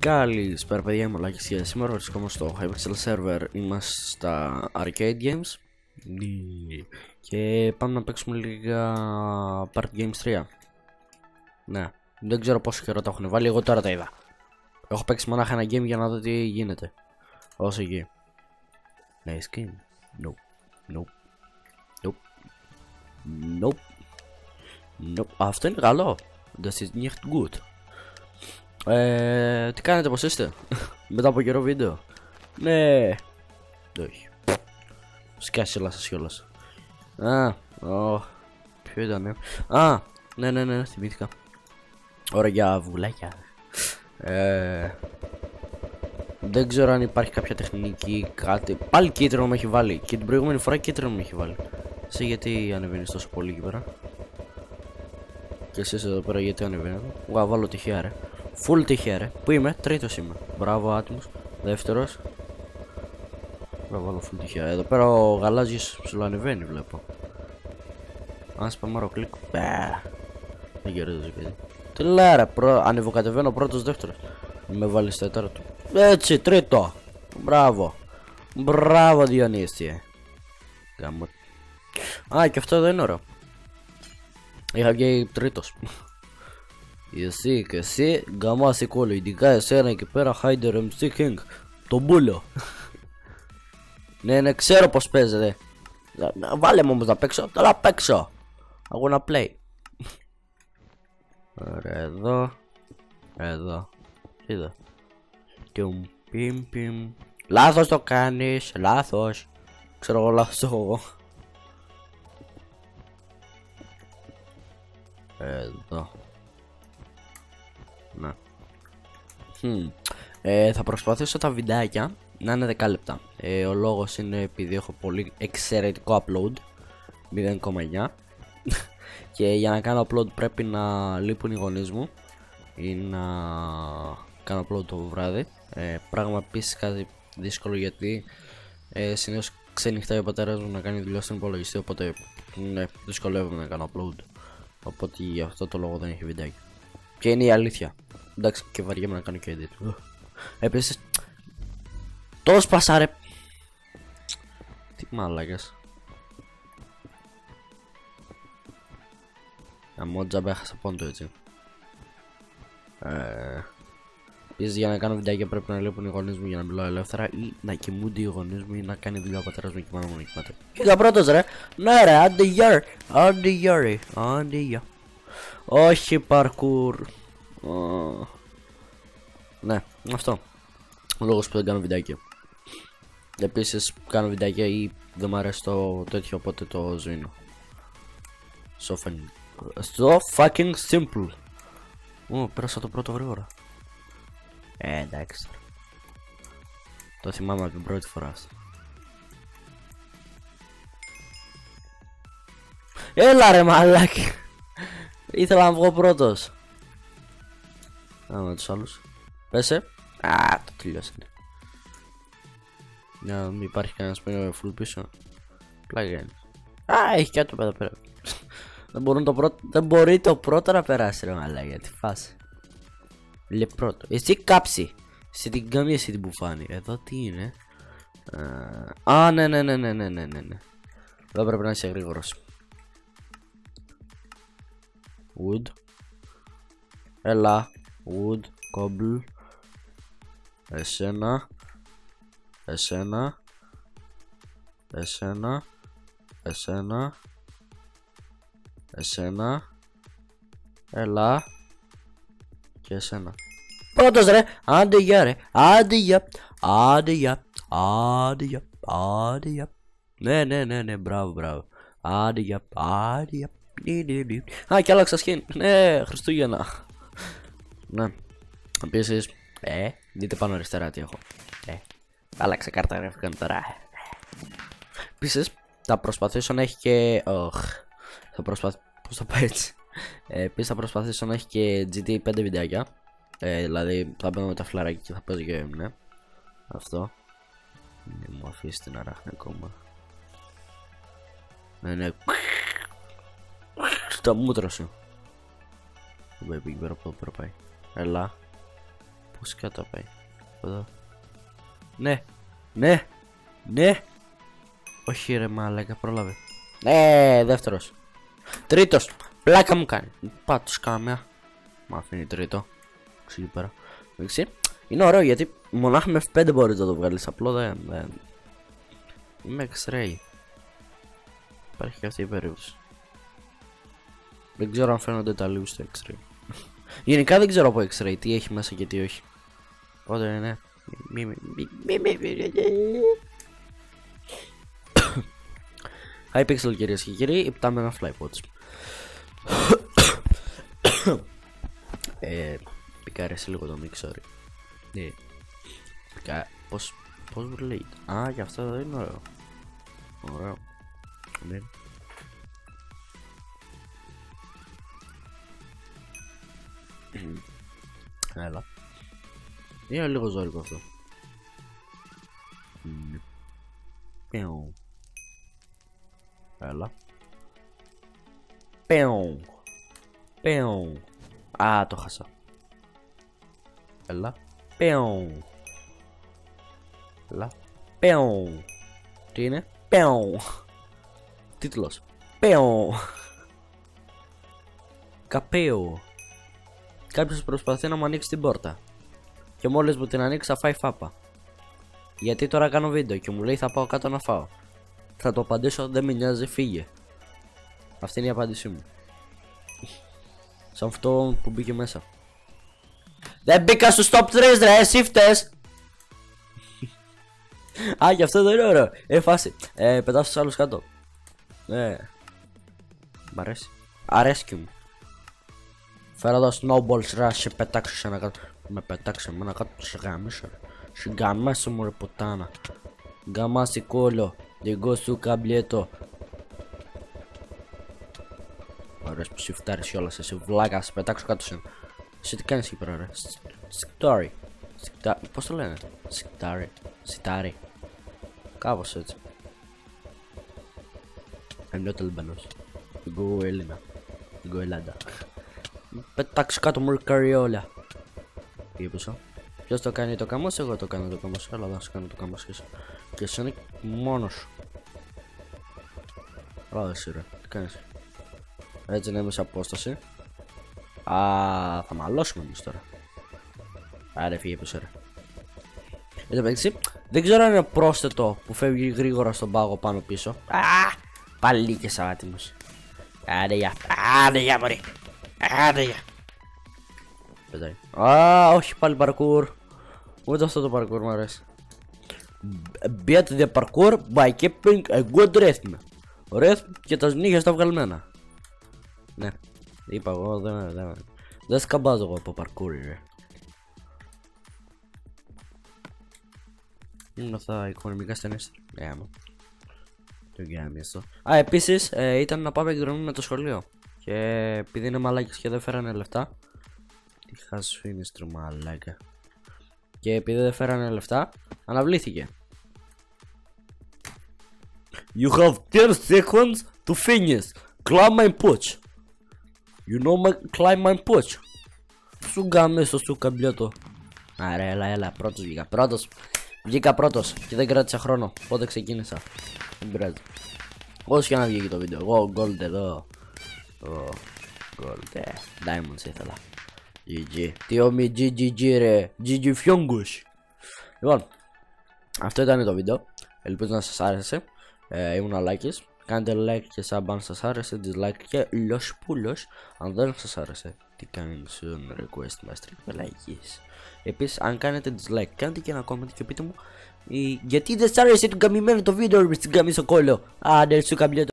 Καλησπέρα παιδιά, είμαι ο Λάκης και σήμερα βρισκόμαστε στο Hypixel Server. Είμαστε στα Arcade Games και πάμε να παίξουμε λίγα Party Games 3. Ναι, δεν ξέρω πόσο καιρό τα έχουν βάλει, εγώ τώρα τα είδα. Έχω παίξει μονάχα ένα game για να δω τι γίνεται. Όσο εκεί. Nice game. Nope. Αυτό είναι καλό. Das ist nicht gut. Τι κάνετε, πως είστε? Μετά από καιρό βίντεο. Ναι. Όχι. Σκάσει όλα σας κιόλας. Ποιο ήτανε? Ναι, θυμήθηκα. Ώρα για βουλάκια. Δεν ξέρω αν υπάρχει κάποια τεχνική, κάτι. Πάλι κίτρινο με έχει βάλει. Και την προηγούμενη φορά κίτρινο με έχει βάλει. Εσύ γιατί ανεβαίνεις τόσο πολύ εκεί πέρα? Και εσείς εδώ πέρα γιατί ανεβαίνετε? Βάλω τυχαία ρε. Full τυχαία ρε. Πού είμαι? Τρίτος είμαι. Μπράβο άτιμος. Δεύτερος. Βάλω full τυχαία. Εδώ πέρα ο γαλάζιος ψιλοανεβαίνει βλέπω. Αν σπαμάρω κλικ. Δεν κερδίζω κάτι. Τι λέει ρε, ανεβοκατεβαίνω πρώτος δεύτερος. Με βάλεις τέταρτο. Έτσι τρίτο. Μπράβο Διονύση. Γάμο. Και αυτό εδώ είναι ωραίο. Είχα βγει τρίτος. Εσύ και εσύ γκαμάσι κόλλο, ειδικά εσένα εκεί πέρα Hyder MC King. Το μπούλο. Ναι, ξέρω πως παίζετε. Βάλε μου όμως να παίξω, τώρα παίξω. I wanna play. Ωραία, εδώ. Είδα. Πιμ. Λάθος το κάνεις, λάθος. Ξέρω εγώ λάθος το έχω. Εδώ. Να. Θα προσπαθήσω τα βιντεάκια να είναι 10 λεπτά. Ο λόγος είναι επειδή έχω πολύ εξαιρετικό upload 0,9 και για να κάνω upload πρέπει να λείπουν οι γονείς μου ή να κάνω upload το βράδυ. Πράγμα επίσης κάτι δύσκολο γιατί συνήθως ξενυχτάει ο πατέρας μου να κάνει δουλειά στον υπολογιστή, οπότε ναι, δυσκολεύομαι να κάνω upload. Οπότε γι' αυτό το λόγο δεν έχει βιντεάκι. Και είναι η αλήθεια. Εντάξει, και βαριέμαι να κάνω και edit. Επίσης, το σπάσα ρε. Τι μαλάκες. Αμότζαμπα έχασα πόντο έτσι. Επίσης για να κάνω βιντεάκια πρέπει να λείπουν οι γονείς μου για να μιλάω ελεύθερα ή να κοιμούνται οι γονείς μου ή να κάνει δουλειά ο πατέρας μου και η μάνα μου να κοιμάται. Πήγα πρώτος ρε. Ναι ρε, άντε γεια. Όχι parkour. Ναι, αυτό. Ο λόγος που δεν κάνω βιντεάκια. Επίσης κάνω βιντεάκια ή δεν μου αρέσει το τέτοιο, οπότε το σβήνω. So fucking simple. Πέρασα το πρώτο γρήγορα. Εντάξει. Το θυμάμαι από την πρώτη φορά. Έλα ρε μαλάκι. Ήθελα να βγω πρώτος. Με τους άλλους. Πέσε. Το τελειώσανε. Να μην υπάρχει κανένας που είναι full πίσω. Πλάγια είναι. Έχει κάτι εδώ πέρα. Δεν μπορεί το πρώτο να περάσει ρε μαλάκια. Τι φάση. Λε πρώτο. Εσύ κάψει. Σε την καμία εσύ την μπουφάνη. Εδώ τι είναι? Ναι. Εδώ πρέπει να είσαι γρήγορος. Wood. Έλα. Wood. Cobble. Εσένα. Έλα. Και εσένα. Πρώτος ρε. Άντε γεια ρε. Άντε γεια. Ναι, μπράβο. Άντε γεια. Και άλλαξα skin. Ναι, Χριστούγεννα. Ναι. Επίσης, δείτε πάνω αριστερά τι έχω. Άλλαξα κάρτα ρε, έφυγαν τώρα. Επίσης, θα προσπαθήσω να έχει και... Πώς θα πάει έτσι. Επίσης θα προσπαθήσω να έχει και GTA 5 βιντεάκια. Δηλαδή θα μπαίνω με τα φλαράκια και θα παίζω και ναι. Αυτό. Μην μου αφήσει την αράχνη ακόμα. Ναι. Τα μούτρα σου. Δεν πάει εκεί πέρα από εδώ πέρα πάει. Έλα. Πώς κάτω πάει? Εδώ. Ναι. Ναι. Ναι. Όχι ρε μαλάκα, πρόλαβε. Δεύτερος. Τρίτος. Πλάκα μου κάνει. Πάω σκάμια. Μ' αφήνει τρίτο. Εκεί πέρα. Είναι ωραίο γιατί μονάχα με F5 μπορείς να το βγάλεις. Απλό δεν. Είμαι X-ray. Υπάρχει και αυτή η περίπτωση. Δεν ξέρω αν φαίνονται τα λίγου στο X-ray. Γενικά δεν ξέρω από X-ray τι έχει μέσα και τι όχι. Οπότε ναι. Hypixel κυρίες και κύριοι, υπτάμε ένα flypods. Πικάρεσε λίγο το mix, sorry. Ναι. Πώς λέει. Α, γι' αυτό δεν είναι ωραίο. Ωραίο. Ναι. Έλα. Είναι λίγο ζώρικο αυτό. Πιον. Έλα. Πιον. Πιον. Α, το χάσα. Έλα. Πιον. Έλα. Πιον. Τι είναι? Πιον. Τίτλος. Πιον. Καπέο. Κάποιος προσπαθεί να μου ανοίξει την πόρτα. Και μόλις μου την ανοίξει θα φάει φάπα. Γιατί τώρα κάνω βίντεο και μου λέει θα πάω κάτω να φάω. Θα το απαντήσω, δεν με νοιάζει, φύγε. Αυτή είναι η απάντησή μου. Σαν αυτό που μπήκε μέσα. Δεν μπήκα στους top 3 ρε, εσύ φταίς. Α, γι' αυτό δεν είναι ωραίο. Φάση. Πετάω στους άλλους κάτω. Μ' αρέσει. Αρέσκει μου. Φέρω εδώ snowballs ρε, σε πετάξω σε ένα κάτω. Με πετάξε εμένα κάτω, σε γαμίσω ρε. Σε γαμάσαι μου ρε πουτάνα. Γκαμάσι κόλλο. Λιγό σου καμπλιέτο. Ωραίος που σιφτάρεις κιόλας, εσύ βλάκα, σε πετάξω κάτω σε. Εσύ τι κάνεις εκεί πέρα ρε? Σικτάρι. Πώς το λένε? Σιτάρι. Κάπως έτσι. I'm not Albanos. Εγώ Έλληνα. Εγώ Ελλάδα. Πετάξω κάτω μου καριόλα. Πήγε πίσω. Ποιος το κάνει το καμός? Εγώ το κάνω το καμός. Αλλά δεν σου κάνω το καμός και εσύ είναι μόνος σου. Ράδε εσύ ρε, τι κάνεις? Έτσι να είμαι σε απόσταση. Α, θα μαλώσουμε εμείς τώρα. Άρε φύγε πίσω ρε. Δεν ξέρω αν είναι πρόσθετο που φεύγει γρήγορα στον πάγο πάνω πίσω. Α, πάλι και σαν άτιμος. Άντε για, άντε για μωρί. Άντε για. Πετάει. Α, όχι πάλι parkour. Ούτε αυτό το parkour μου αρέσει. Beat the parkour by keeping a good rhythm. Rhythm και τα νύχια στα βγαλμένα. Ναι, είπα εγώ δεν σκαμπάζω εγώ από parkour ρε. Είναι αυτά οικονομικά στενές. Το γκάμι αυτό. Α, επίσης ήταν να πάμε εκδρομή με το σχολείο. Και επειδή είναι μαλάκες και δεν φέρανε λεφτά. Τι χάσου είναι στρο μαλάκα. Και επειδή δεν φέρανε λεφτά, αναβλήθηκε. You have 10 seconds to finish. Climb my pouch. You know climb my pouch. Σου γκάμεσο σου καμπλιότο. Άρα έλα, πρώτος βγήκα. Βγήκα πρώτος και δεν κράτησα χρόνο. Πότε ξεκίνησα. Δεν πειράζει. Όσο και να βγήκε το βίντεο. Εγώ gold εδώ. Gold. Diamonds ήθελα. GG. Τι όμοι GG ρε. GG φιόγκους. Λοιπόν, αυτό ήταν το βίντεο. Ελπίζω να σας άρεσε. Ήμουν ο Λάκης. Κάντε like και sub αν σας άρεσε. Dislike και λοσπούλος αν δεν σας άρεσε. Τι κάνεις request master πελαγής. Επίσης αν κάνετε dislike κάντε και ένα comment και πείτε μου γιατί δεν σας άρεσε το καμημένο το βίντεο με την καμίσω κόλλο. Άντε σου καμπλιέτο.